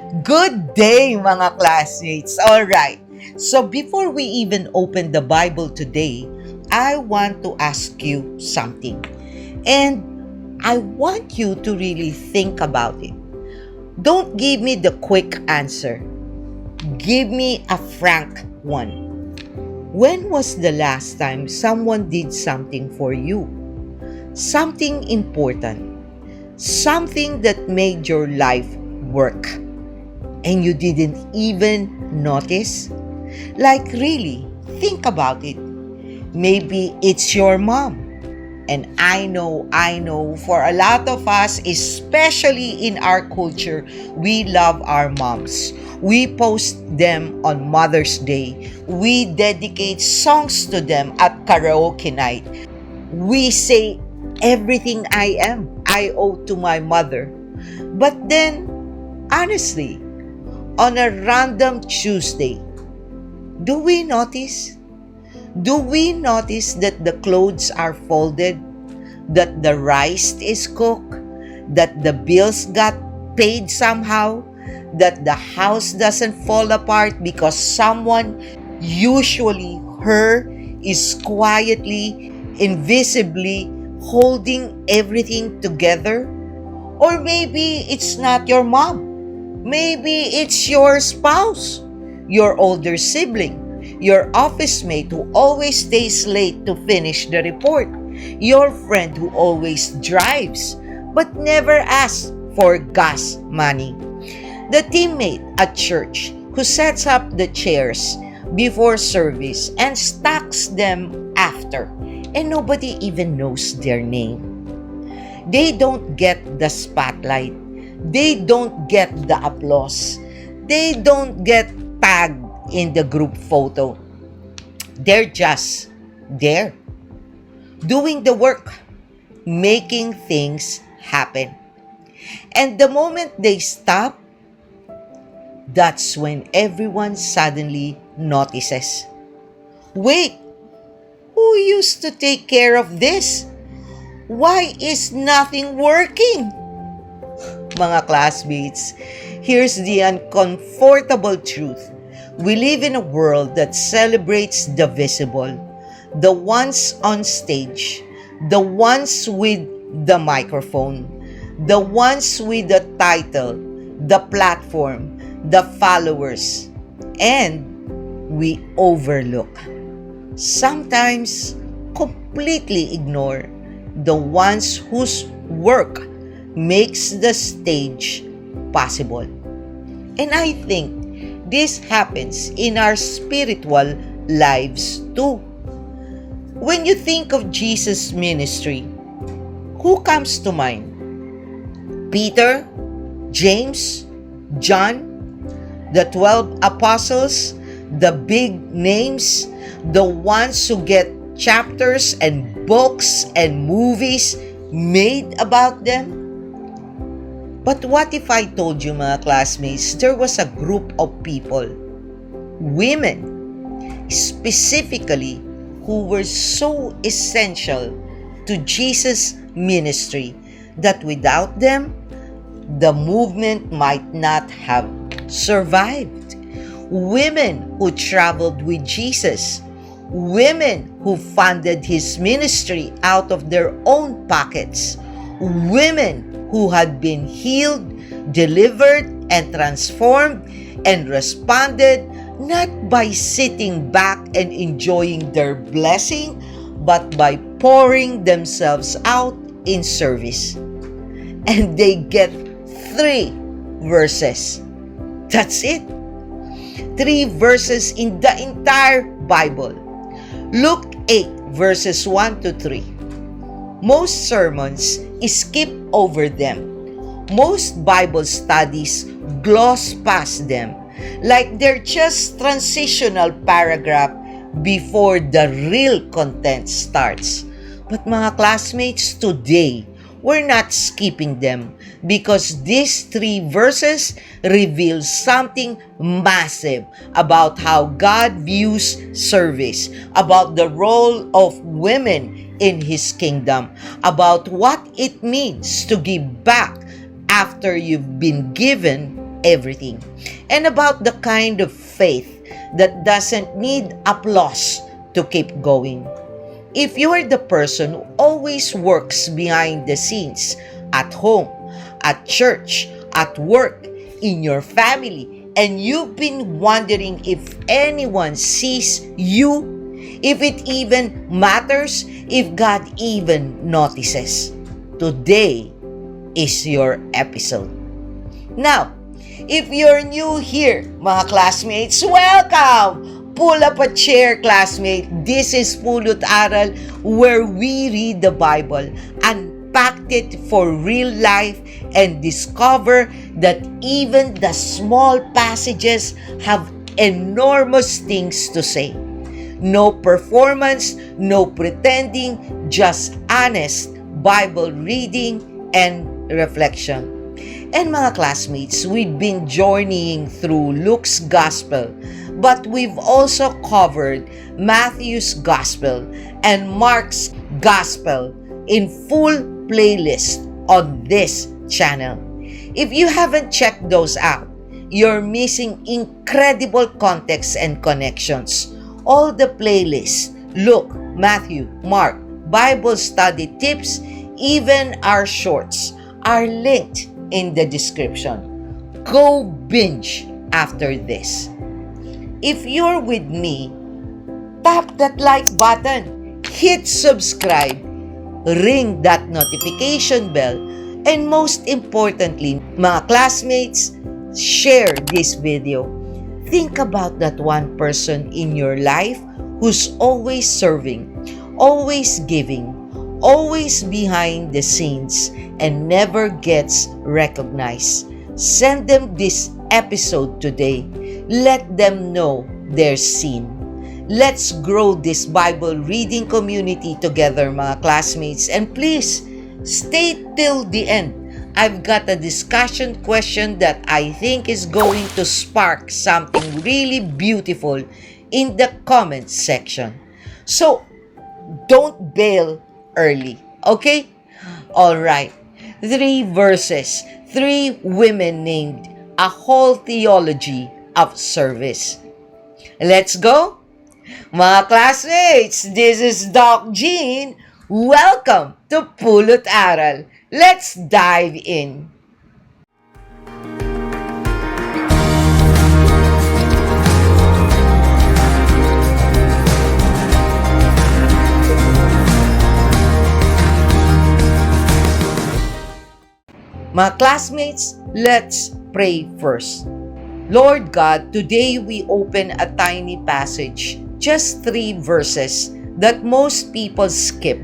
Good day, mga classmates. All right. So before we even open the Bible today, I want to ask you something. And I want you to really think about it. Don't give me the quick answer. Give me a frank one. When was the last time someone did something for you? Something important. Something that made your life work. And you didn't even notice? Like really, think about it. Maybe it's your mom. And I know, for a lot of us, especially in our culture, we love our moms. We post them on Mother's Day. We dedicate songs to them at karaoke night. We say, everything I owe to my mother. But then, honestly, on a random Tuesday, do we notice? Do we notice that the clothes are folded, that the rice is cooked, that the bills got paid somehow, that the house doesn't fall apart because someone, usually her, is quietly, invisibly holding everything together? Or maybe it's not your mom. Maybe it's your spouse, your older sibling, your office mate who always stays late to finish the report, your friend who always drives but never asks for gas money, the teammate at church who sets up the chairs before service and stacks them after, and nobody even knows their name. They don't get the spotlight. They don't get the applause. They don't get tagged in the group photo. They're just there, doing the work, making things happen. And the moment they stop, that's when everyone suddenly notices. Wait, who used to take care of this? Why is nothing working? Mga classmates, here's the uncomfortable truth. We live in a world that celebrates the visible, the ones on stage, the ones with the microphone, the ones with the title, the platform, the followers, and we overlook, sometimes completely ignore, the ones whose work makes the stage possible. And I think this happens in our spiritual lives too. When you think of Jesus' ministry, who comes to mind? Peter, James, John, the 12 apostles, the big names, the ones who get chapters and books and movies made about them? But what if I told you, mga classmates, there was a group of people, women, specifically, who were so essential to Jesus' ministry that without them, the movement might not have survived. Women who traveled with Jesus, women who funded his ministry out of their own pockets, women who had been healed, delivered, and transformed, and responded not by sitting back and enjoying their blessing, but by pouring themselves out in service. And they get 3 verses. That's it. 3 verses in the entire Bible. Luke 8 verses 1 to 3. Most sermons skip over them. Most Bible studies gloss past them like they're just transitional paragraph before the real content starts. But mga classmates, today, we're not skipping them because these 3 verses reveal something massive about how God views service, about the role of women in His kingdom, about what it means to give back after you've been given, everything, and about the kind of faith that doesn't need applause to keep going. If you're the person who always works behind the scenes, at home, at church, at work, in your family, and you've been wondering if anyone sees you, if it even matters, if God even notices, today is your episode. Now, if you're new here, mga classmates, welcome! Pull up a chair, classmate. This is Pulot Aral, where we read the Bible, unpack it for real life, and discover that even the small passages have enormous things to say. No performance, no pretending, just honest Bible reading and reflection. And mga classmates, we've been journeying through Luke's Gospel, but we've also covered Matthew's Gospel and Mark's Gospel in full playlist on this channel. If you haven't checked those out, you're missing incredible context and connections. All the playlists, Luke, Matthew, Mark, Bible study tips, even our shorts are linked in the description. Go binge after this. If you're with me, tap that like button, hit subscribe, ring that notification bell, and most importantly, mga classmates, share this video. Think about that one person in your life who's always serving, always giving, always behind the scenes, and never gets recognized. Send them this episode today. Let them know they're seen. Let's grow this Bible reading community together, mga classmates. And please, stay till the end. I've got a discussion question that I think is going to spark something really beautiful in the comments section. So, don't bail early, okay? All right. 3 verses, 3 women named, a whole theology of service. Let's go? Mga classmates, this is Doc Jean. Welcome to Pulot Aral. Let's dive in. Mga classmates, let's pray first. Lord God, today we open a tiny passage, just 3 verses that most people skip.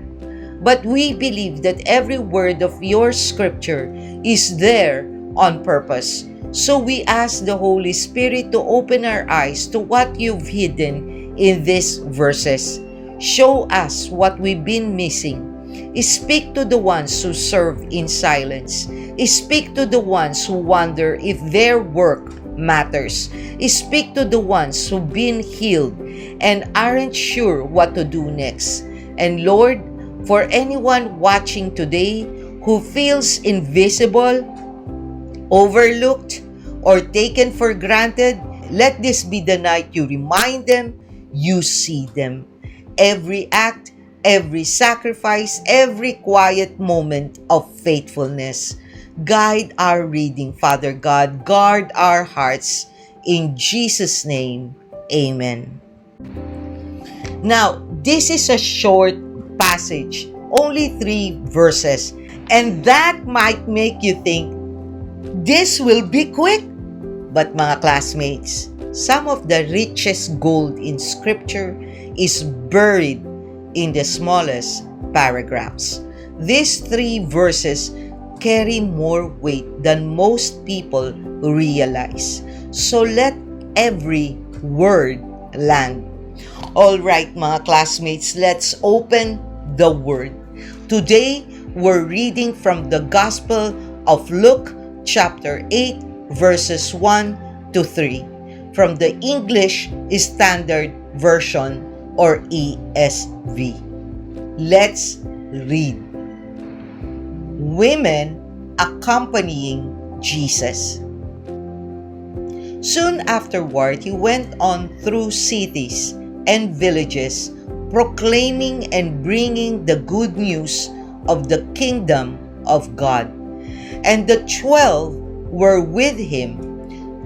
But we believe that every word of your scripture is there on purpose. So we ask the Holy Spirit to open our eyes to what you've hidden in these verses. Show us what we've been missing. Speak to the ones who serve in silence. Speak to the ones who wonder if their work matters. Speak to the ones who've been healed and aren't sure what to do next. And Lord, for anyone watching today who feels invisible, overlooked, or taken for granted, let this be the night you remind them you see them. Every act, every sacrifice, every quiet moment of faithfulness. Guide our reading, Father God. Guard our hearts. In Jesus' name, amen. Now, this is a short passage, only 3 verses, and that might make you think, this will be quick. But mga classmates, some of the richest gold in Scripture is buried in the smallest paragraphs. These 3 verses carry more weight than most people realize. So let every word land. All right, mga classmates, let's open the Word. Today, we're reading from the Gospel of Luke, chapter 8, verses 1 to 3, from the English Standard Version or ESV. Let's read. Women accompanying Jesus. Soon afterward, he went on through cities and villages, proclaiming and bringing the good news of the kingdom of God. And the 12 were with him,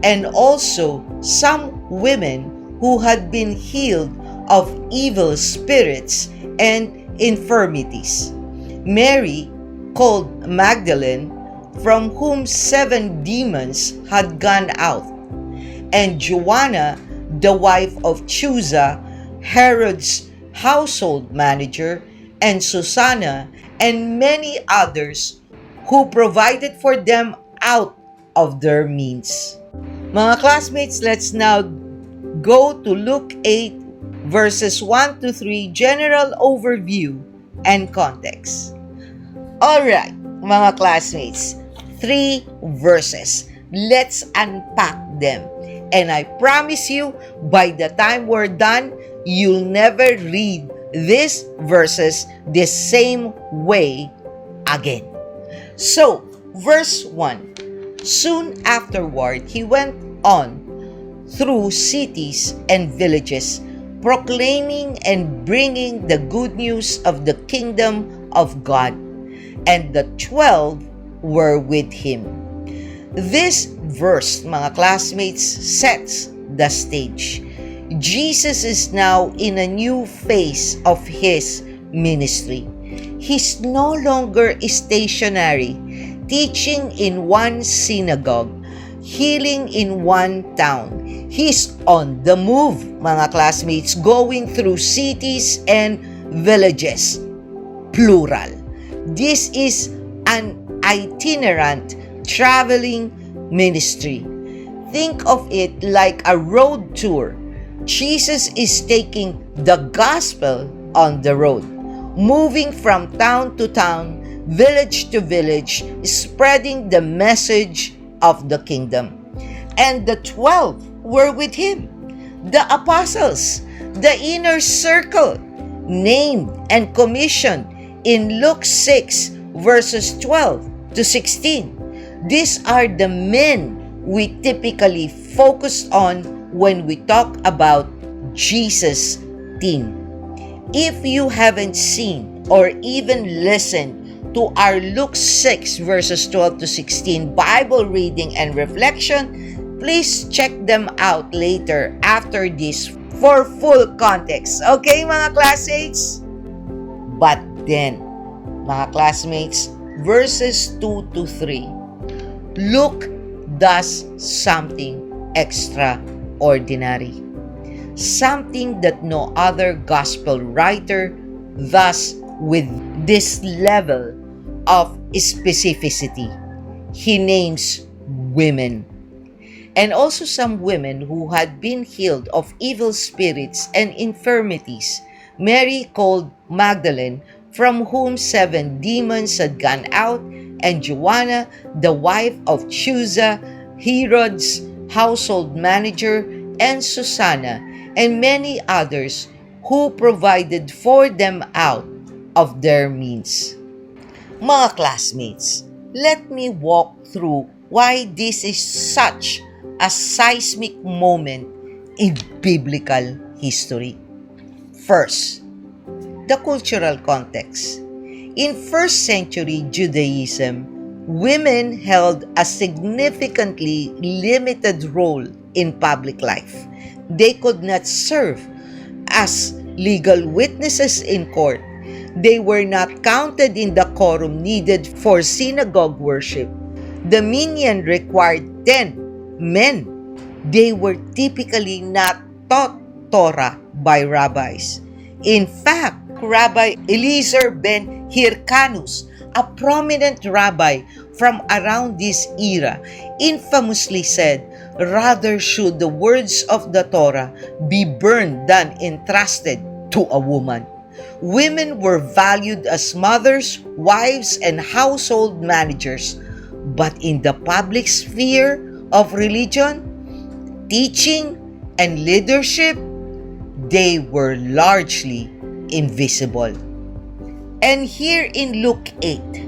and also some women who had been healed of evil spirits and infirmities. Mary, called Magdalene, from whom 7 demons had gone out, and Joanna, the wife of Chuza, Herod's household manager, and Susanna, and many others who provided for them out of their means. Mga classmates, let's now go to Luke 8 verses 1 to 3, general overview and context. Alright, mga classmates, 3 verses. Let's unpack them. And I promise you, by the time we're done, you'll never read these verses the same way again. So, verse 1. Soon afterward, he went on through cities and villages, proclaiming and bringing the good news of the kingdom of God. And the 12 were with him. This verse, mga classmates, sets the stage. Jesus is now in a new phase of his ministry. He's no longer stationary, teaching in one synagogue, healing in one town. He's on the move, mga classmates, going through cities and villages, plural. This is an itinerant traveling ministry. Think of it like a road tour. Jesus is taking the gospel on the road, moving from town to town, village to village, spreading the message of the kingdom. And the 12 were with him, the apostles, the inner circle, named and commissioned in Luke 6 verses 12 to 16. These are the men we typically focus on when we talk about Jesus' team. If you haven't seen or even listened to our Luke 6 verses 12 to 16 Bible reading and reflection, please check them out later after this for full context. Okay, mga classmates? But then, mga classmates, verses 2 to 3, Luke does something extraordinary. Something that no other gospel writer does with this level of specificity. He names women. And also some women who had been healed of evil spirits and infirmities. Mary, called Magdalene, from whom 7 demons had gone out, and Joanna, the wife of Chuza, Herod's household manager, and Susanna, and many others who provided for them out of their means. Mga classmates, let me walk through why this is such a seismic moment in biblical history. First, the cultural context. In first century Judaism, women held a significantly limited role in public life. They could not serve as legal witnesses in court. They were not counted in the quorum needed for synagogue worship. The minyan required 10 men. They were typically not taught Torah by rabbis. In fact, Rabbi Eliezer ben Hyrcanus, a prominent rabbi from around this era, infamously said, "Rather should the words of the Torah be burned than entrusted to a woman." Women were valued as mothers, wives, and household managers. But in the public sphere of religion, teaching, and leadership, they were largely invisible. And here in Luke 8,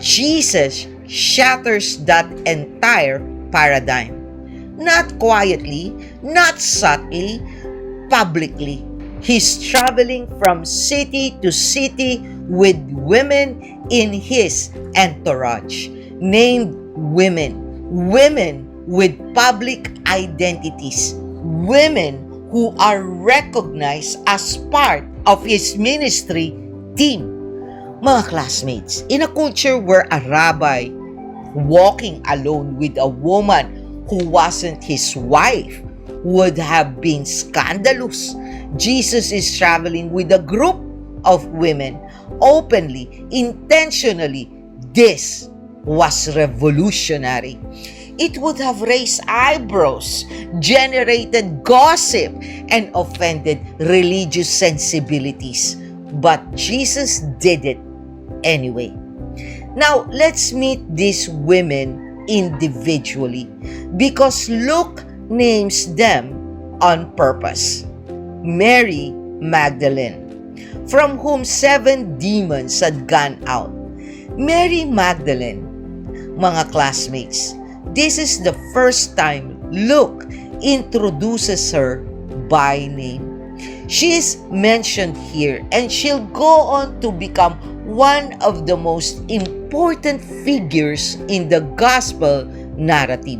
Jesus shatters that entire paradigm. Not quietly, not subtly, publicly. He's traveling from city to city with women in his entourage, named women, women with public identities, women who are recognized as part of his ministry team. Mga classmates, in a culture where a rabbi walking alone with a woman who wasn't his wife would have been scandalous, Jesus is traveling with a group of women openly, intentionally. This was revolutionary. It would have raised eyebrows, generated gossip, and offended religious sensibilities. But Jesus did it anyway. Now, let's meet these women individually because Luke names them on purpose. Mary Magdalene, from whom 7 demons had gone out. Mary Magdalene, mga classmates, this is the first time Luke introduces her by name. She is mentioned here and she'll go on to become one of the most important figures in the gospel narrative,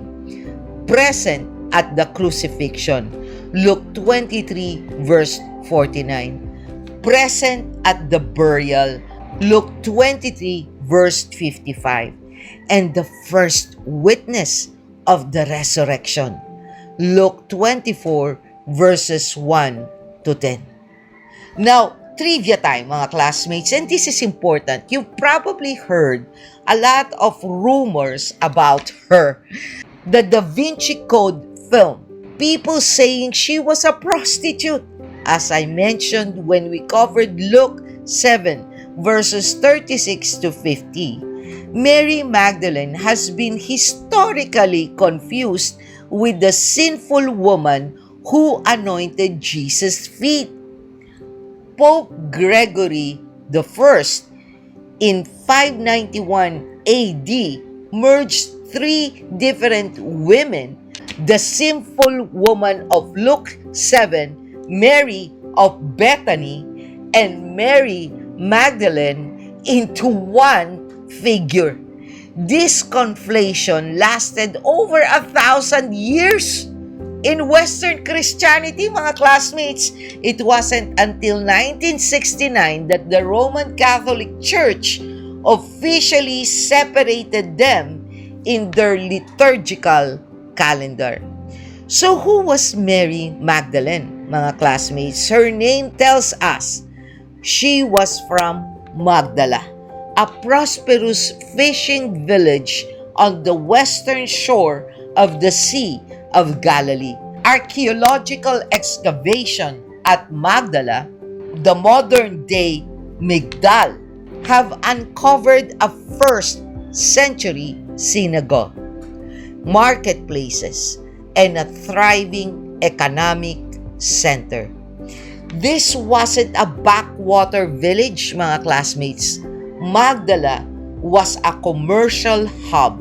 present at the crucifixion, Luke 23 verse 49, present at the burial, Luke 23 verse 55, and the first witness of the resurrection, Luke 24 verses 1 to 10. Now, trivia time mga classmates, and this is important. You've probably heard a lot of rumors about her. The Da Vinci Code film, people saying she was a prostitute. As I mentioned when we covered Luke 7 verses 36 to 50, Mary Magdalene has been historically confused with the sinful woman who anointed Jesus' feet. Pope Gregory I in 591 AD merged 3 different women, the sinful woman of Luke 7, Mary of Bethany, and Mary Magdalene into one figure. This conflation lasted over 1,000 years. In Western Christianity, mga classmates, it wasn't until 1969 that the Roman Catholic Church officially separated them in their liturgical calendar. So who was Mary Magdalene, mga classmates? Her name tells us she was from Magdala, a prosperous fishing village on the western shore of the Sea of Galilee. Archaeological excavation at Magdala, the modern-day Migdal, have uncovered a 1st century synagogue, marketplaces, and a thriving economic center. This wasn't a backwater village, mga classmates. Magdala was a commercial hub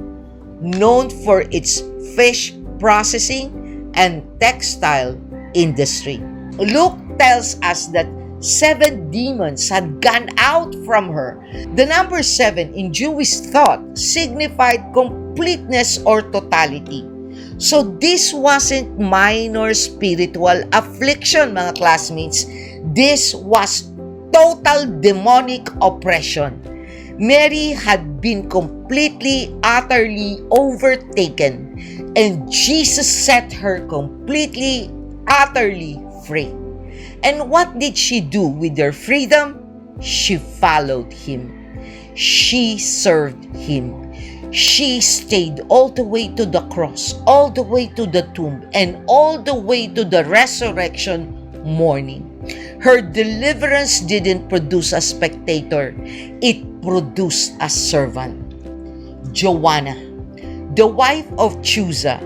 known for its fish processing and textile industry. Luke tells us that 7 demons had gone out from her. The number 7 in Jewish thought signified completeness or totality. So this wasn't minor spiritual affliction, mga classmates. This was total demonic oppression. Mary had been completely, utterly overtaken, and Jesus set her completely, utterly free. And what did she do with her freedom? She followed him. She served him. She stayed all the way to the cross, all the way to the tomb, and all the way to the resurrection morning. Her deliverance didn't produce a spectator. It produced a servant. Joanna, the wife of Chuza,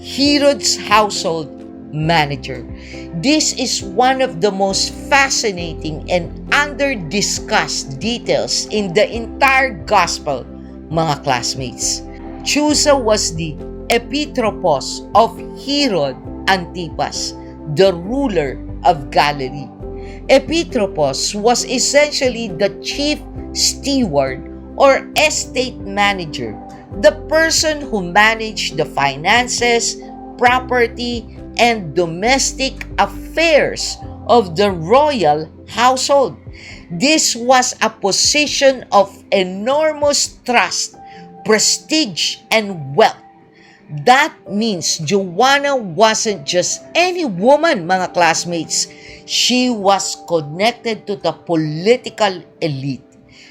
Herod's household manager. This is one of the most fascinating and under-discussed details in the entire gospel, mga classmates. Chuza was the Epitropos of Herod Antipas, the ruler of Galilee. Epitropos was essentially the chief steward or estate manager, the person who managed the finances, property, and domestic affairs of the royal household. This was a position of enormous trust, prestige, and wealth. That means Joanna wasn't just any woman, mga classmates. She was connected to the political elite.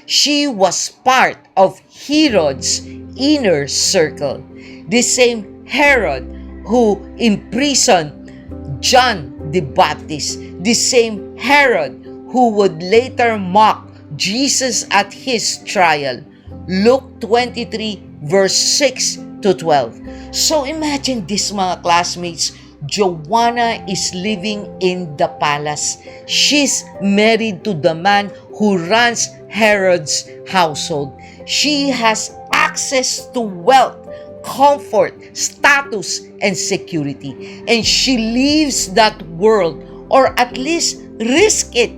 She was part of Herod's inner circle. The same Herod who imprisoned John the Baptist. The same Herod who would later mock Jesus at his trial. Luke 23 verse 6 to 12. So imagine this, mga classmates. Joanna is living in the palace. She's married to the man who runs Herod's household. She has access to wealth, comfort, status, and security. And she leaves that world, or at least risk it,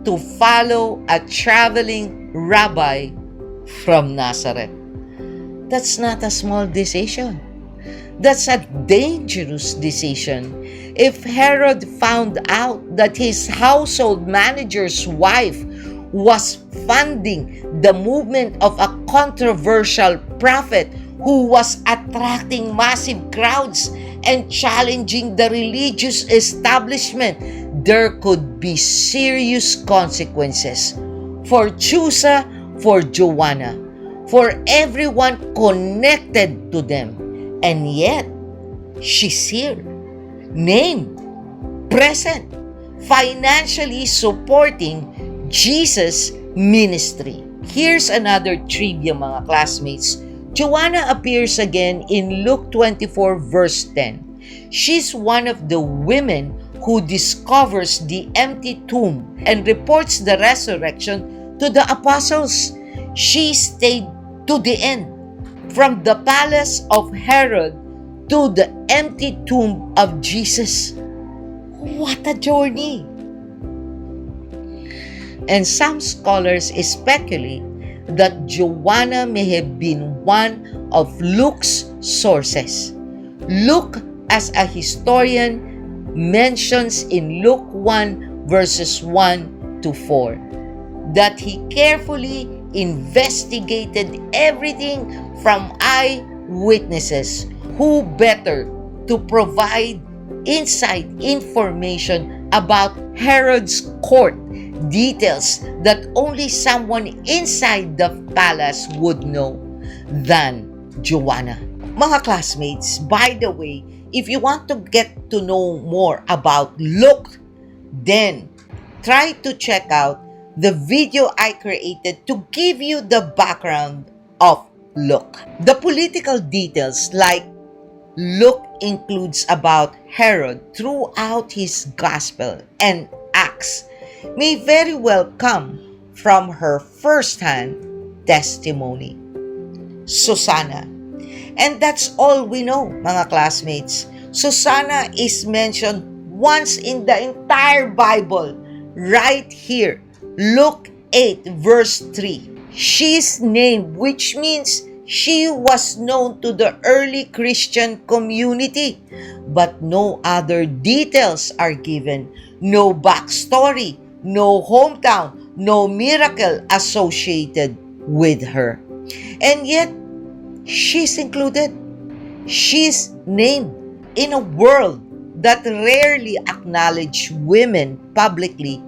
to follow a traveling rabbi from Nazareth. That's not a small decision. That's a dangerous decision. If Herod found out that his household manager's wife was funding the movement of a controversial prophet who was attracting massive crowds and challenging the religious establishment, there could be serious consequences for Chusa, for Joanna, for everyone connected to them. And yet, she's here, named, present, financially supporting Jesus' ministry. Here's another trivia, mga classmates. Joanna appears again in Luke 24 verse 10. She's one of the women who discovers the empty tomb and reports the resurrection to the apostles. She stayed to the end, from the palace of Herod to the empty tomb of Jesus. What a journey! And some scholars speculate that Joanna may have been one of Luke's sources. Luke, as a historian, mentions in Luke 1 verses 1 to 4 that he carefully investigated everything from eyewitnesses. Who better to provide inside information about Herod's court, details that only someone inside the palace would know, than Joanna. Mga classmates, by the way, if you want to get to know more about Luke, then try to check out the video I created to give you the background of Luke. The political details, like Luke includes about Herod throughout his gospel and Acts, may very well come from her first-hand testimony. Susanna. And that's all we know, mga classmates. Susanna is mentioned once in the entire Bible, right here. Luke 8 verse 3. She's named, which means she was known to the early Christian community, but no other details are given. No backstory, no hometown, no miracle associated with her. And yet, she's included. She's named. In a world that rarely acknowledges women publicly,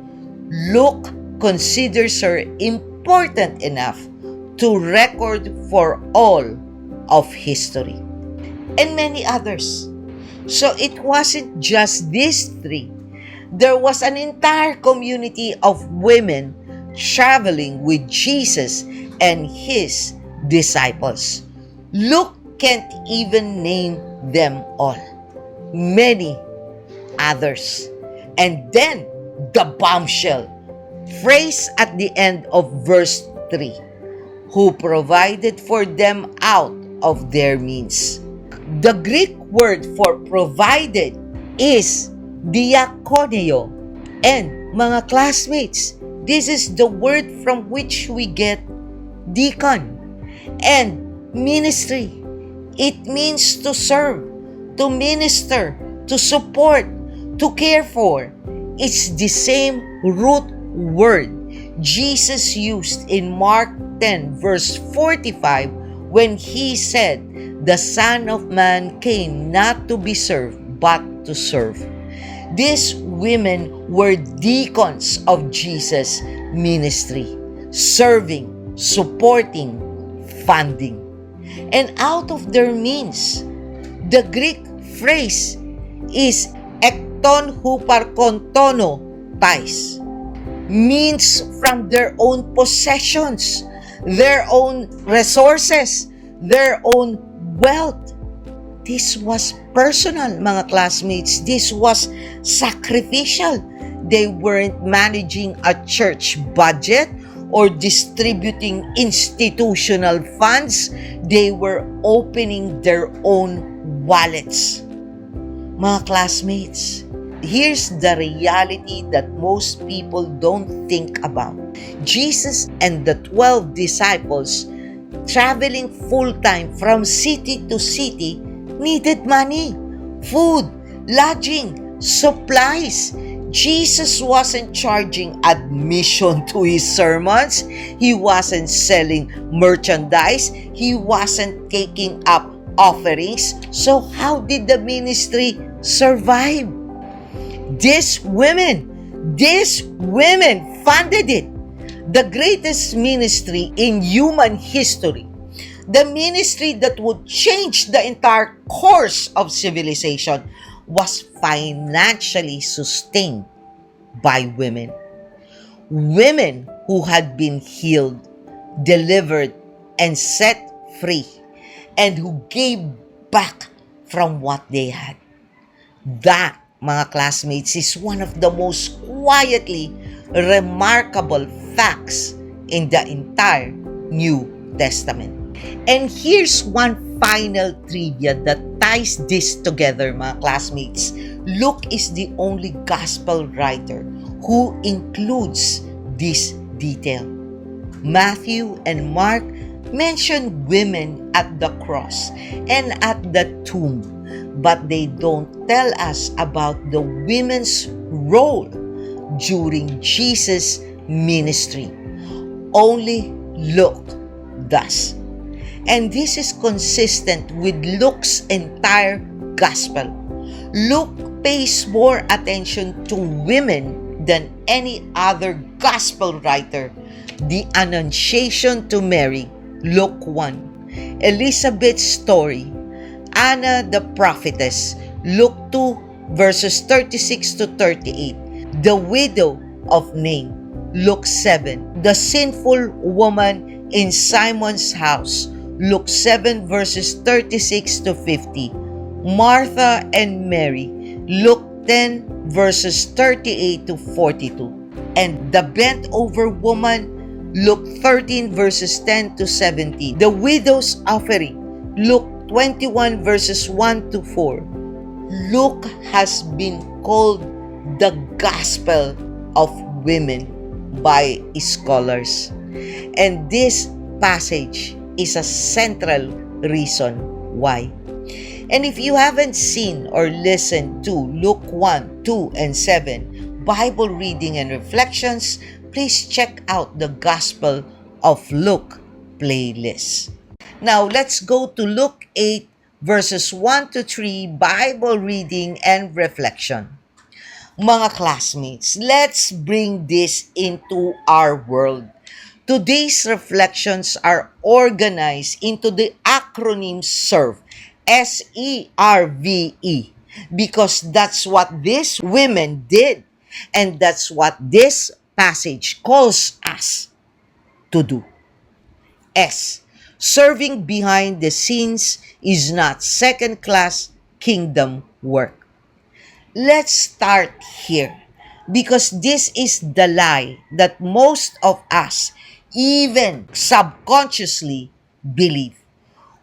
Luke considers her important enough to record for all of history. And many others. So it wasn't just these three. There was an entire community of women traveling with Jesus and his disciples. Luke can't even name them all. Many others. And then the bombshell phrase at the end of verse 3, who provided for them out of their means. The Greek word for provided is diakoneo. And mga classmates, this is the word from which we get deacon and ministry. It means to serve, to minister, to support, to care for. It's the same root word Jesus used in Mark 10 verse 45 when he said, "The Son of Man came not to be served, but to serve." These women were deacons of Jesus' ministry, serving, supporting, funding. And out of their means, the Greek phrase is ekton huparkontono tais, means from their own possessions, their own resources, their own wealth. This was personal, mga classmates. This was sacrificial. They weren't managing a church budget or distributing institutional funds. They were opening their own wallets. Mga classmates, here's the reality that most people don't think about. Jesus and the 12 disciples, traveling full-time from city to city, needed money, food, lodging, supplies. Jesus wasn't charging admission to his sermons. He wasn't selling merchandise. He wasn't taking up offerings. So how did the ministry survive? These women funded it. The greatest ministry in human history. The ministry that would change the entire course of civilization was financially sustained by women. Women who had been healed, delivered, and set free, and who gave back from what they had. That, mga classmates, is one of the most quietly remarkable facts in the entire New Testament. And here's one final trivia that ties this together, mga classmates. Luke is the only gospel writer who includes this detail. Matthew and Mark mention women at the cross and at the tomb, but they don't tell us about the women's role during Jesus' ministry. Only Luke does. And this is consistent with Luke's entire gospel. Luke pays more attention to women than any other gospel writer. The Annunciation to Mary, Luke 1. Elizabeth's story, Anna the prophetess, Luke 2 verses 36 to 38. The widow of Nain, Luke 7. The sinful woman in Simon's house, Luke 7 verses 36 to 50. Martha and Mary, Luke 10 verses 38 to 42. And the bent over woman, Luke 13 verses 10 to 17. The widow's offering, Luke 21 verses 1 to 4. Luke has been called the gospel of women by scholars. And this passage is a central reason why. And if you haven't seen or listened to Luke 1, 2, and 7 Bible reading and reflections, please check out the Gospel of Luke playlist. Now, let's go to Luke 8 verses 1 to 3 Bible reading and reflection. Mga classmates, let's bring this into our world. Today's reflections are organized into the acronym SERVE, SERVE, because that's what these women did, and that's what this passage calls us to do. S. Serving behind the scenes is not second-class kingdom work. Let's start here, because this is the lie that most of us even subconsciously believe.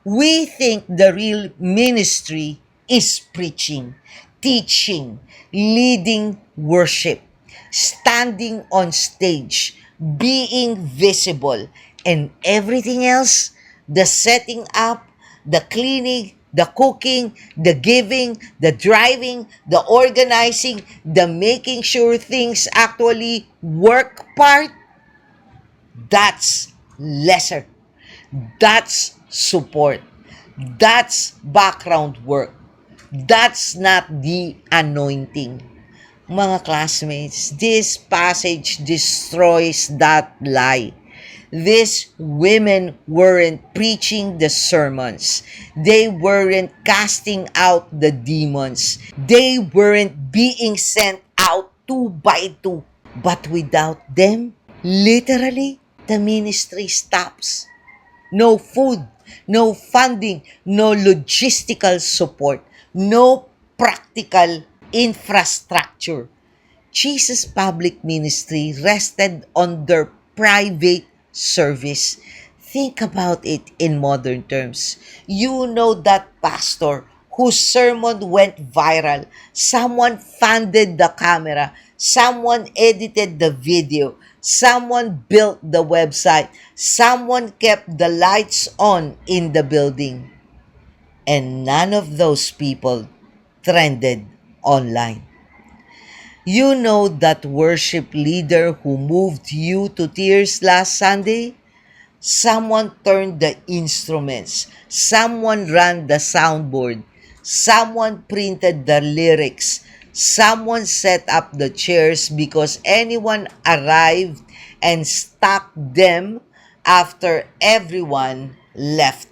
We think the real ministry is preaching, teaching, leading worship, standing on stage, being visible, and everything else, the setting up, the cleaning, the cooking, the giving, the driving, the organizing, the making sure things actually work part, that's lesser. That's support. That's background work. That's not the anointing. Mga classmates, this passage destroys that lie. These women weren't preaching the sermons. They weren't casting out the demons. They weren't being sent out two by two. But without them, literally, the ministry stops. No food, no funding, no logistical support, no practical infrastructure. Jesus' public ministry rested on their private service. Think about it in modern terms. You know that pastor whose sermon went viral. Someone funded the camera. Someone edited the video. Someone built the website. Someone kept the lights on in the building. And none of those people trended online. You know that worship leader who moved you to tears last Sunday? Someone turned the instruments. Someone ran the soundboard. Someone printed the lyrics. Someone set up the chairs because anyone arrived and stacked them after everyone left.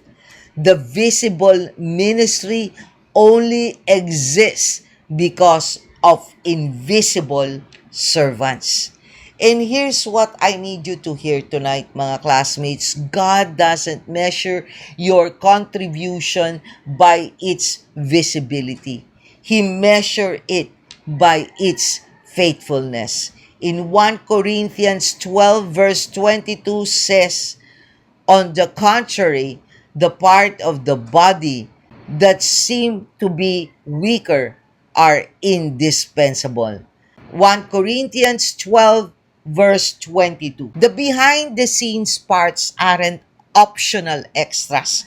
The visible ministry only exists because of invisible servants. And here's what I need you to hear tonight, mga classmates. God doesn't measure your contribution by its visibility. He measures it by its faithfulness. In 1 Corinthians 12 verse 22 says, on the contrary, the part of the body that seem to be weaker are indispensable. 1 Corinthians 12 verse 22. The behind the scenes parts aren't optional extras.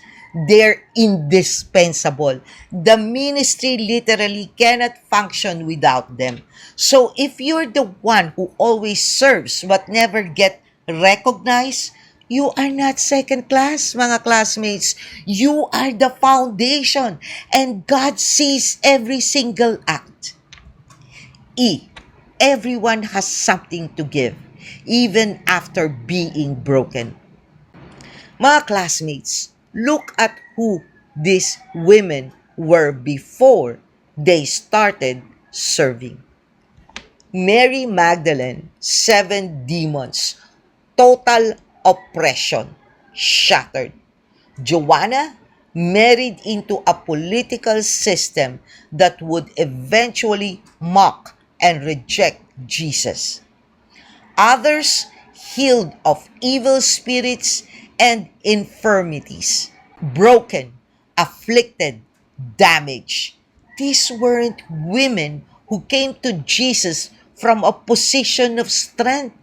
They're indispensable. The ministry literally cannot function without them. So if you're the one who always serves but never get recognized, you are not second class, mga classmates. You are the foundation, and God sees every single act. Everyone has something to give, even after being broken. Mga classmates, look at who these women were before they started serving. Mary Magdalene, 7 demons, total oppression, shattered. Joanna, married into a political system that would eventually mock and reject Jesus. Others, healed of evil spirits and infirmities, broken, afflicted, damaged. These weren't women who came to Jesus from a position of strength.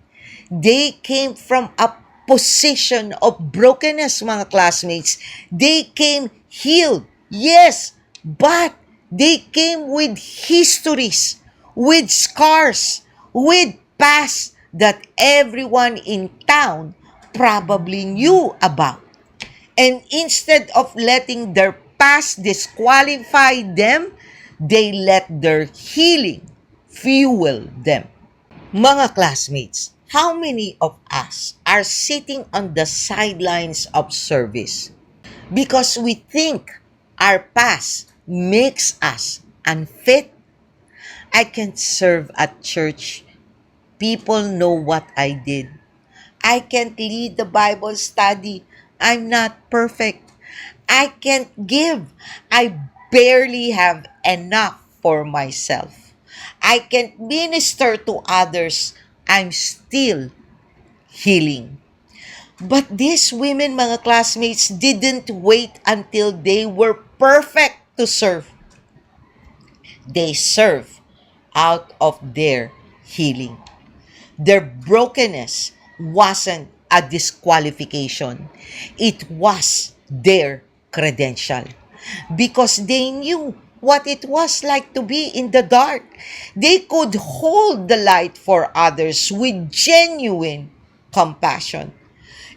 They came from a position of brokenness, mga classmates. They came healed, yes, but they came with histories, with scars, with past that everyone in town probably knew about. And instead of letting their past disqualify them, they let their healing fuel them. Mga classmates, how many of us are sitting on the sidelines of service because we think our past makes us unfit? I can't serve at church. People know what I did. I can't lead the Bible study. I'm not perfect. I can't give. I barely have enough for myself. I can't minister to others. I'm still healing. But these women, mga classmates, didn't wait until they were perfect to serve. They serve out of their healing. Their brokenness wasn't a disqualification. It was their credential. Because they knew what it was like to be in the dark. They could hold the light for others with genuine compassion.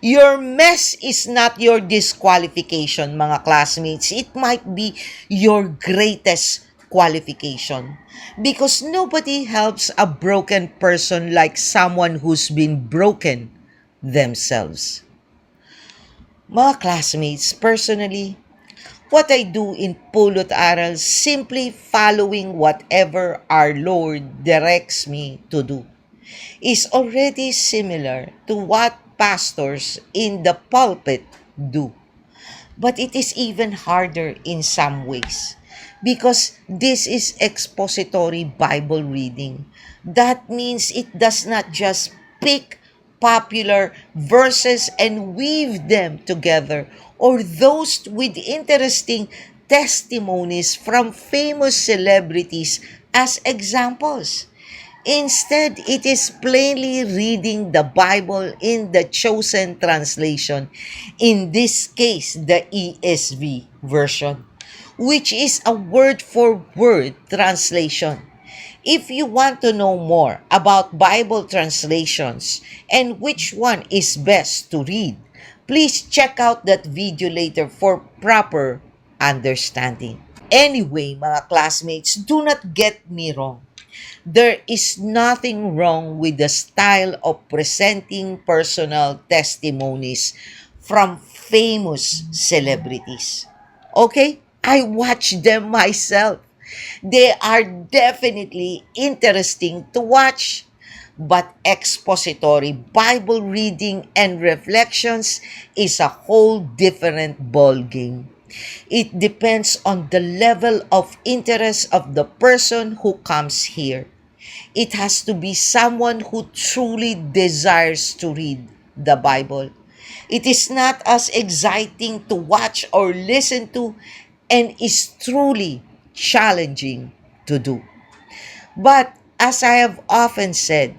Your mess is not your disqualification, mga classmates. It might be your greatest qualification. Because nobody helps a broken person like someone who's been broken themselves. Mga classmates, personally, what I do in Pulot Aral, simply following whatever our Lord directs me to do, is already similar to what pastors in the pulpit do. But it is even harder in some ways because this is expository Bible reading. That means it does not just pick popular verses and weave them together, or those with interesting testimonies from famous celebrities as examples. Instead, it is plainly reading the Bible in the chosen translation, in this case, the ESV version, which is a word for word translation. If you want to know more about Bible translations and which one is best to read, please check out that video later for proper understanding. Anyway, mga classmates, do not get me wrong. There is nothing wrong with the style of presenting personal testimonies from famous celebrities. Okay? I watch them myself. They are definitely interesting to watch. But expository Bible reading and reflections is a whole different ballgame. It depends on the level of interest of the person who comes here. It has to be someone who truly desires to read the Bible. It is not as exciting to watch or listen to and is truly challenging to do. But as I have often said,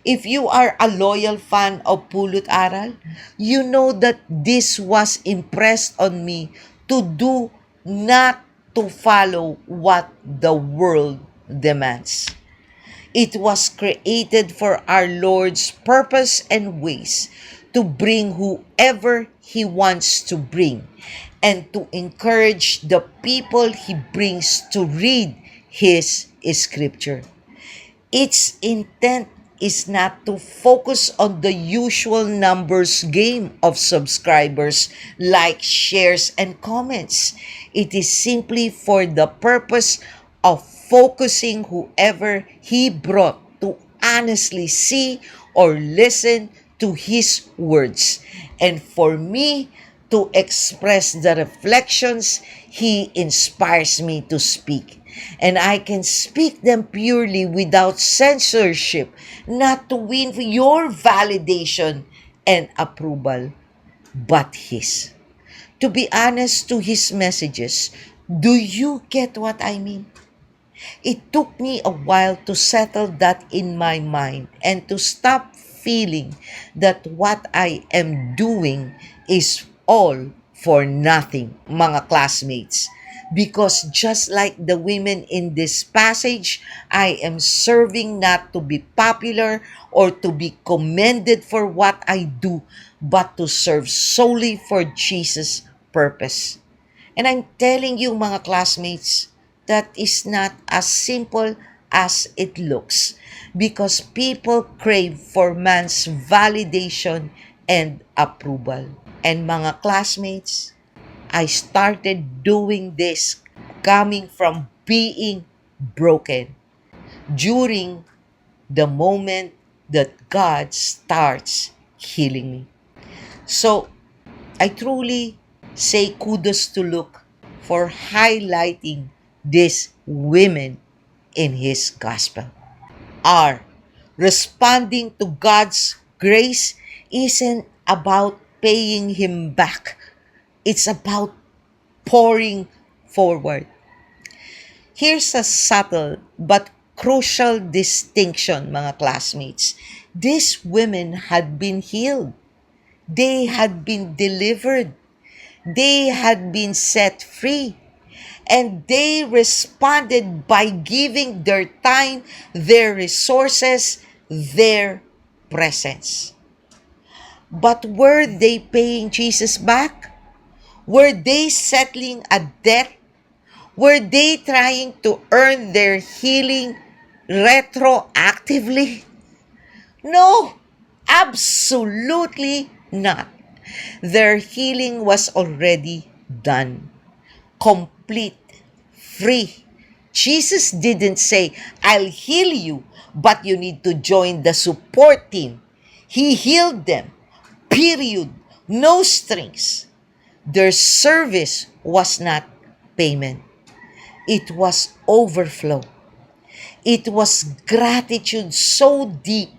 if you are a loyal fan of Pulot Aral, you know that this was impressed on me to do, not to follow what the world demands. It was created for our Lord's purpose and ways, to bring whoever He wants to bring and to encourage the people He brings to read His scripture. Its intent is not to focus on the usual numbers game of subscribers, like, shares, and comments. It is simply for the purpose of focusing whoever He brought to honestly see or listen to His words, and for me to express the reflections He inspires me to speak. And I can speak them purely without censorship, not to win your validation and approval, but His. To be honest to His messages, do you get what I mean? It took me a while to settle that in my mind and to stop feeling that what I am doing is all for nothing, mga classmates. Because just like the women in this passage, I am serving not to be popular or to be commended for what I do, but to serve solely for Jesus' purpose. And I'm telling you, mga classmates, that is not as simple as it looks, because people crave for man's validation and approval. And mga classmates, I started doing this coming from being broken during the moment that God starts healing me. So, I truly say kudos to Luke for highlighting these women in his gospel. R. Responding to God's grace isn't about paying him back. It's about pouring forward. Here's a subtle but crucial distinction, mga classmates. These women had been healed. They had been delivered. They had been set free. And they responded by giving their time, their resources, their presence. But were they paying Jesus back? Were they settling a debt? Were they trying to earn their healing retroactively? No, absolutely not. Their healing was already done, complete, free. Jesus didn't say, I'll heal you, but you need to join the support team. He healed them, period, no strings. Their service was not payment. It was overflow. It was gratitude so deep,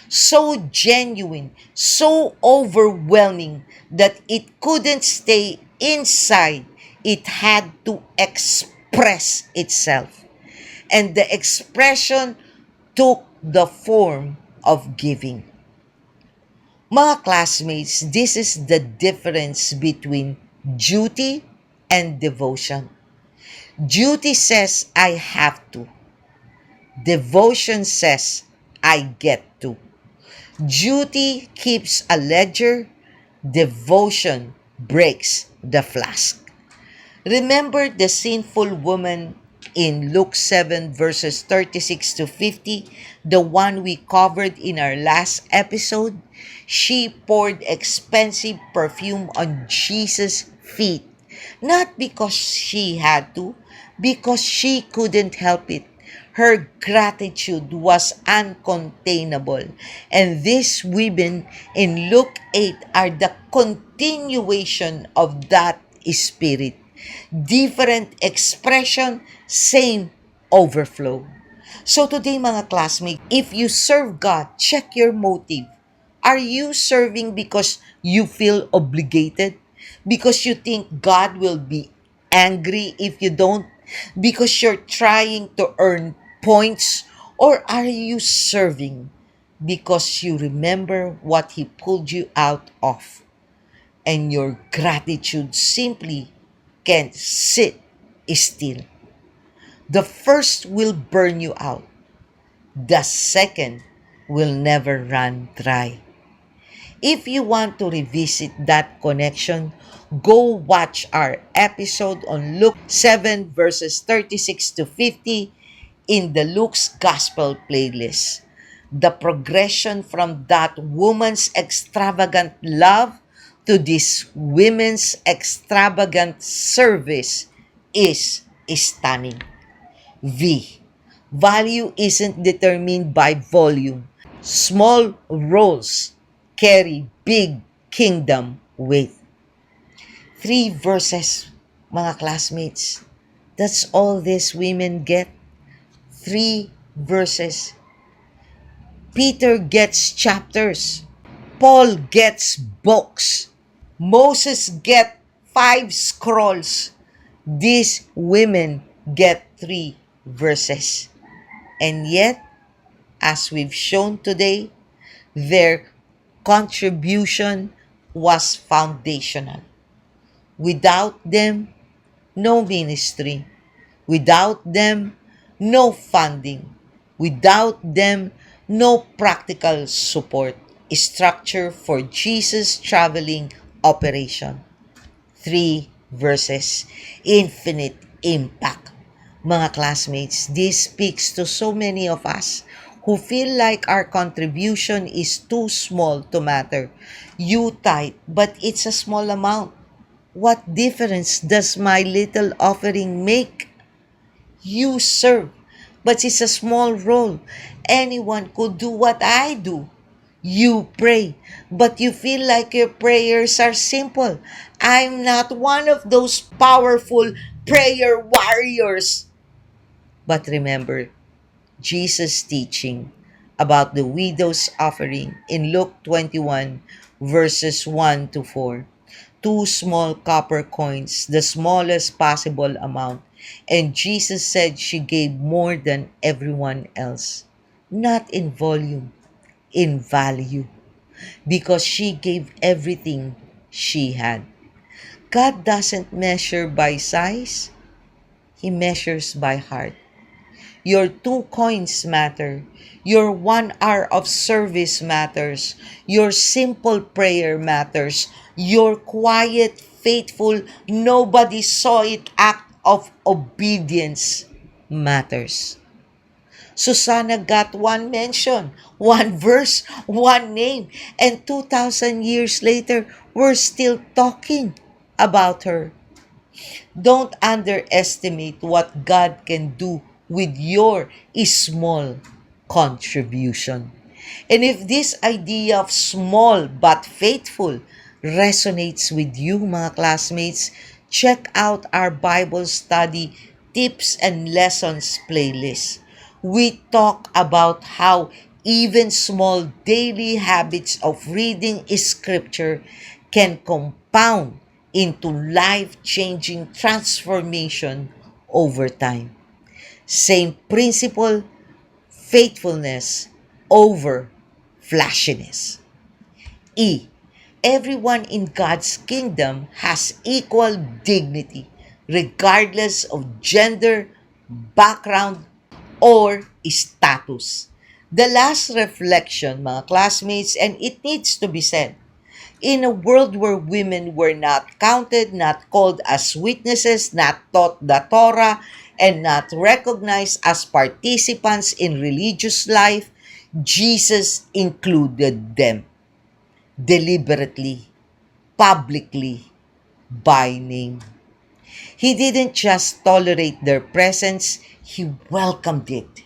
so genuine, so overwhelming that it couldn't stay inside. It had to express itself. And the expression took the form of giving. Mga classmates, this is the difference between duty and devotion. Duty says I have to. Devotion says I get to. Duty keeps a ledger. Devotion breaks the flask. Remember the sinful woman in Luke 7 verses 36 to 50, the one we covered in our last episode? She poured expensive perfume on Jesus' feet, not because she had to, because she couldn't help it. Her gratitude was uncontainable. And these women in Luke 8 are the continuation of that spirit. Different expression, same overflow. So today, mga classmates, if you serve God, check your motive. Are you serving because you feel obligated? Because you think God will be angry if you don't? Because you're trying to earn points? Or are you serving because you remember what He pulled you out of? And your gratitude simply can't sit still. The first will burn you out. The second will never run dry. If you want to revisit that connection, go watch our episode on Luke 7 verses 36 to 50 in the Luke's Gospel playlist. The progression from that woman's extravagant love to this women's extravagant service is stunning. Value isn't determined by volume. Small roles carry big kingdom weight. 3 verses, mga classmates. That's all these women get. 3 verses. Peter gets chapters. Paul gets books. Moses gets 5 scrolls. These women get 3 verses. And yet, as we've shown today, their contribution was foundational. Without them, no ministry. Without them, no funding. Without them, no practical support. Structure for Jesus traveling operation. 3 verses. Infinite impact. Mga classmates, this speaks to so many of us who feel like our contribution is too small to matter. You tithe, but it's a small amount. What difference does my little offering make? You serve, but it's a small role. Anyone could do what I do. You pray, but you feel like your prayers are simple. I'm not one of those powerful prayer warriors. But remember, Jesus' teaching about the widow's offering in Luke 21, verses 1 to 4. Two small copper coins, the smallest possible amount, and Jesus said she gave more than everyone else. Not in volume, in value, because she gave everything she had. God doesn't measure by size, He measures by heart. Your 2 coins matter. Your 1 hour of service matters. Your simple prayer matters. Your quiet, faithful, nobody saw it act of obedience matters. Susanna got one mention, one verse, one name, and 2,000 years later, we're still talking about her. Don't underestimate what God can do with your small contribution. And if this idea of small but faithful resonates with you, mga classmates, check out our Bible study tips and lessons playlist. We talk about how even small daily habits of reading scripture can compound into life-changing transformation over time. Same principle, faithfulness over flashiness. E. Everyone in God's kingdom has equal dignity, regardless of gender, background, or status. The last reflection, mga classmates, and it needs to be said, in a world where women were not counted, not called as witnesses, not taught the Torah, and not recognized as participants in religious life, Jesus included them deliberately, publicly, by name. He didn't just tolerate their presence, he welcomed it.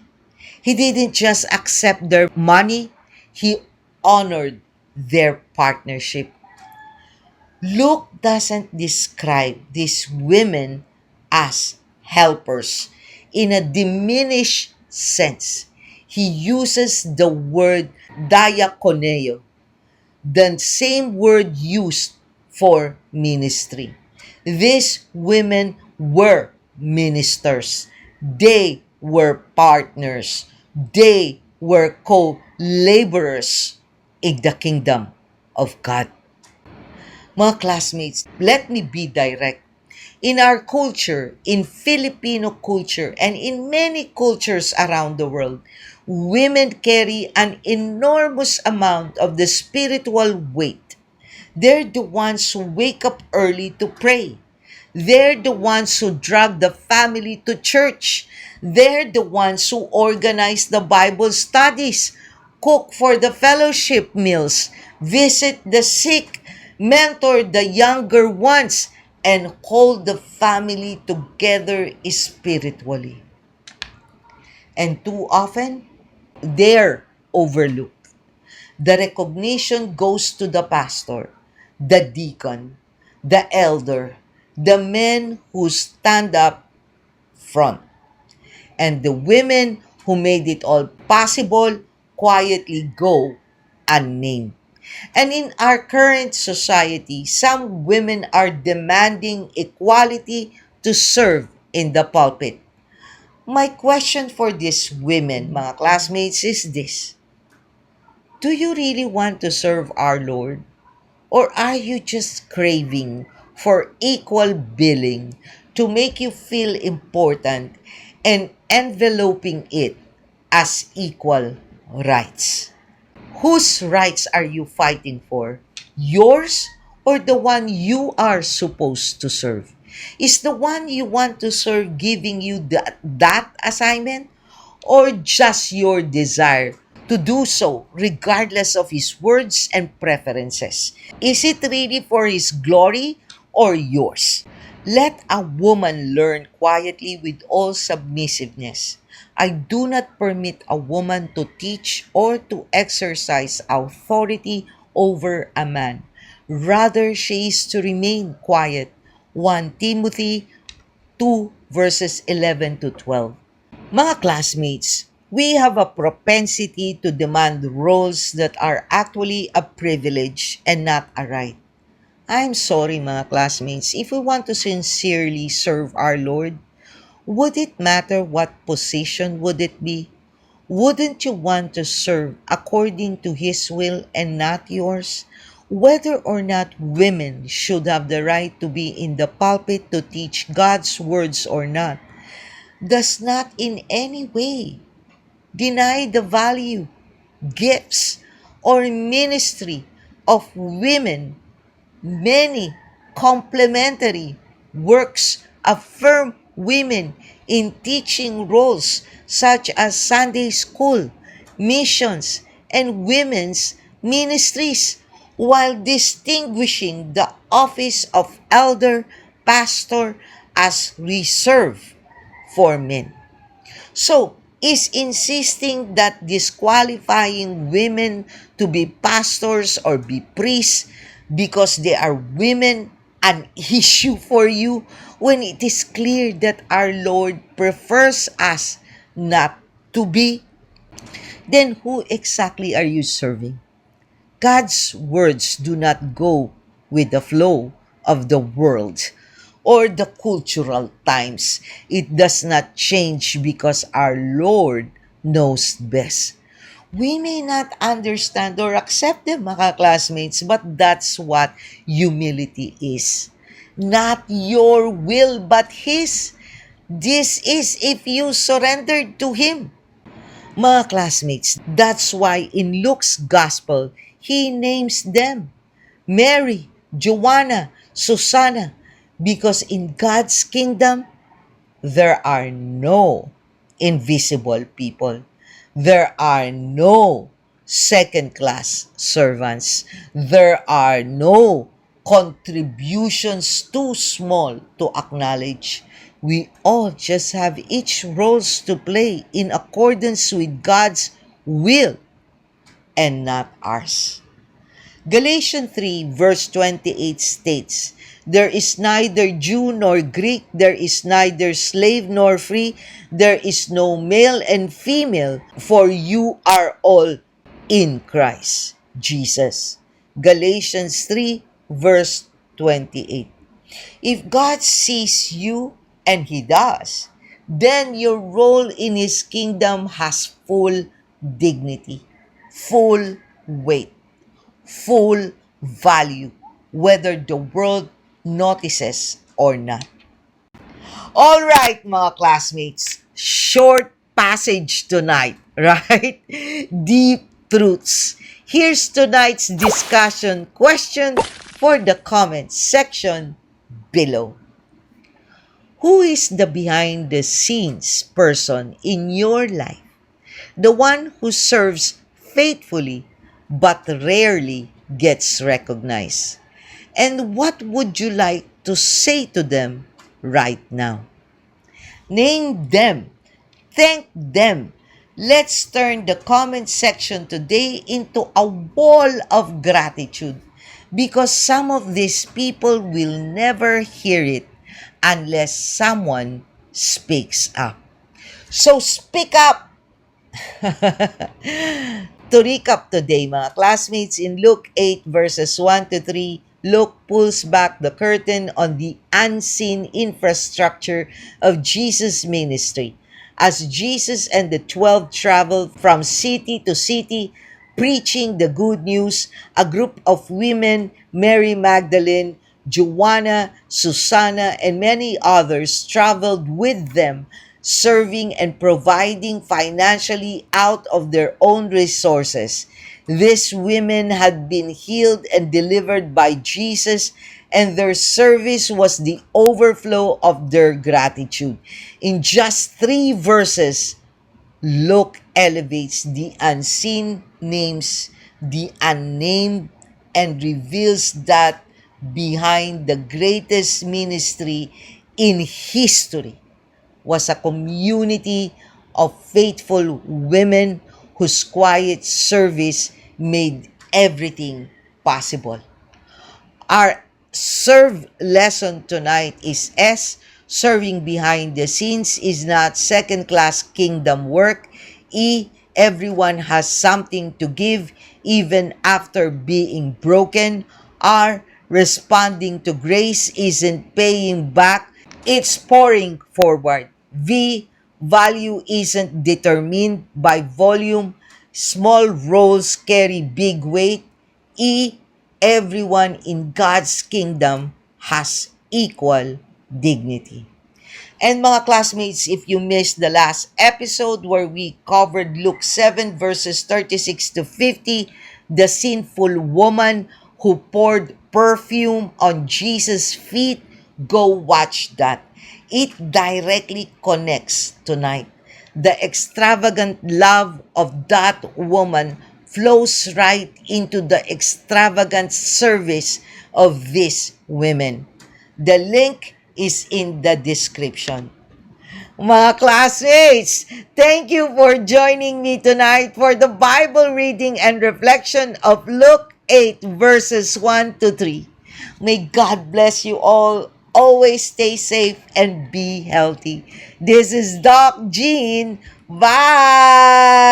He didn't just accept their money, he honored their partnership. Luke doesn't describe these women as helpers in a diminished sense. He uses the word diakoneo, the same word used for ministry. These women were ministers. They were partners. They were co-laborers in the kingdom of God. Mga classmates, let me be direct. In our culture, in Filipino culture, and in many cultures around the world, women carry an enormous amount of the spiritual weight. They're the ones who wake up early to pray. They're the ones who drag the family to church. They're the ones who organize the Bible studies, cook for the fellowship meals, visit the sick, mentor the younger ones, and hold the family together spiritually. And too often, they're overlooked. The recognition goes to the pastor, the deacon, the elder, the men who stand up front, and the women who made it all possible quietly go unnamed. And in our current society, some women are demanding equality to serve in the pulpit. My question for these women, mga classmates, is this: do you really want to serve our Lord? Or are you just craving for equal billing to make you feel important and enveloping it as equal rights? Whose rights are you fighting for? Yours or the one you are supposed to serve? Is the one you want to serve giving you that assignment, or just your desire to do so regardless of his words and preferences? Is it really for his glory or yours? Let a woman learn quietly with all submissiveness. I do not permit a woman to teach or to exercise authority over a man. Rather, she is to remain quiet. 1 Timothy 2 verses 11 to 12. Mga classmates, We have a propensity to demand roles that are actually a privilege and not a right. I'm sorry mga classmates, if we want to sincerely serve our Lord, would it matter what position would it be? Wouldn't you want to serve according to His will and not yours? Whether or not women should have the right to be in the pulpit to teach God's words or not, does not in any way deny the value, gifts, or ministry of women. Many complementary works affirm women in teaching roles such as Sunday school, missions, and women's ministries, while distinguishing the office of elder pastor as reserved for men. So, is insisting that disqualifying women to be pastors or be priests because they are women an issue for you when it is clear that our Lord prefers us not to be? Then who exactly are you serving? God's words do not go with the flow of the world or the cultural times. It does not change because our Lord knows best. We may not understand or accept them, mga classmates, but that's what humility is. Not your will, but His. This is if you surrendered to Him. Mga classmates, that's why in Luke's gospel, he names them Mary, Joanna, Susanna, because in God's kingdom, there are no invisible people. There are no second class servants. There are no contributions too small to acknowledge. We all just have each roles to play in accordance with God's will and not ours. Galatians 3 verse 28 states, "There is neither Jew nor Greek, there is neither slave nor free, there is no male and female, for you are all in Christ Jesus." Galatians 3 verse 28. If God sees you, and He does, then your role in His kingdom has full dignity, full weight, full value, whether the world notices or not. All right, mga classmates, short passage tonight, right? Deep truths. Here's tonight's discussion question for the comment section below. Who is the behind the scenes person in your life? The one who serves faithfully but rarely gets recognized. And what would you like to say to them right now? Name them. Thank them. Let's turn the comment section today into a wall of gratitude because some of these people will never hear it unless someone speaks up. So speak up! To recap today, mga classmates, in Luke 8 verses 1 to 3, Luke pulls back the curtain on the unseen infrastructure of Jesus' ministry. As Jesus and the 12 traveled from city to city, preaching the good news, a group of women, Mary Magdalene, Joanna, Susanna, and many others traveled with them, serving and providing financially out of their own resources. These women had been healed and delivered by Jesus, and their service was the overflow of their gratitude. In just 3 verses, Luke elevates the unseen, names the unnamed, and reveals that behind the greatest ministry in history was a community of faithful women whose quiet service made everything possible. Our serve lesson tonight is S. Serving behind the scenes is not second-class kingdom work. E, everyone has something to give even after being broken. R, responding to grace isn't paying back, it's pouring forward. V, value isn't determined by volume. Small roles carry big weight. E, everyone in God's kingdom has equal dignity. And mga classmates, if you missed the last episode where we covered Luke 7 verses 36 to 50, the sinful woman who poured perfume on Jesus' feet, go watch that. It directly connects tonight. The extravagant love of that woman flows right into the extravagant service of these women. The link is in the description. Mga classmates, thank you for joining me tonight for the Bible reading and reflection of Luke 8 verses 1 to 3. May God bless you all. Always stay safe and be healthy. This is Doc Jean. Bye!